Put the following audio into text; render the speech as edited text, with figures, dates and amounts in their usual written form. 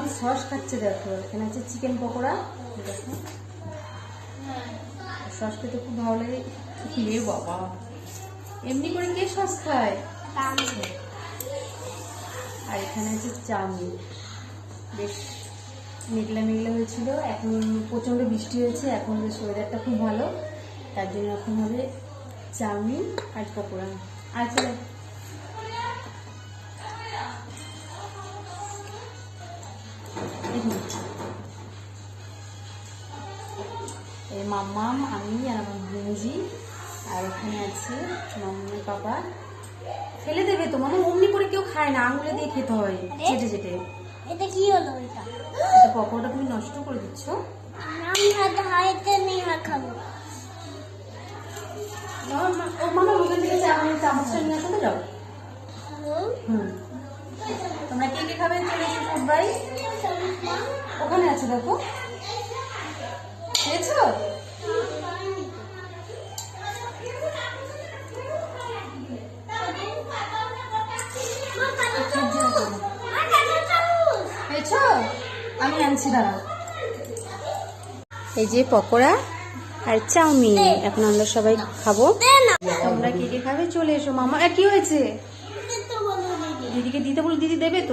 কি সস খাচ্ছে দেখো। এখানে আছে চিকেন পকোড়া, দেখো সস খেতে খুব ভালো লাগে। এ বাবা, এমনি করে কে সস খায়? আর এখানে আছে চাউমিন। বেশ মেঘলা মেঘলা হয়েছিল, এখন প্রচণ্ড বৃষ্টি হয়েছে, এখন বেশ ওয়েদারটা খুব ভালো, তার জন্য এখন হবে চাউমিন আর পকোড়া। আর চলে এই মাম্মাম, আমি আর আমার বোনজি, আর ওখানে আছে মাম্মার পাপা। ফেলে দেবে তো মানে, অমনি করে কেউ খায় না, আঙুলে দিয়ে খেতে হয় চেটে চেটে। এটা কি হলো? এটা এটা পকোড়াটা তুমি নষ্ট করে দিচ্ছ। আমি হাতে হাতে নেই খাবো। মামা ওখান থেকে চামচটা নিয়ে আসতে যাও। তোমরা কে কে খাবে চলে এসো সবাই। ওখানে আছে দেখো, খেয়েছো? খেয়েছো? আমি আনছি, দাঁড়াও। এই যে পকোড়া আর চাউমিন এখন আমরা সবাই খাবো। তোমরা কে কে খাবে চলে এসো। মামা কি হয়েছে? দিদিকে দিতে বলো, দিদি দেবে তো।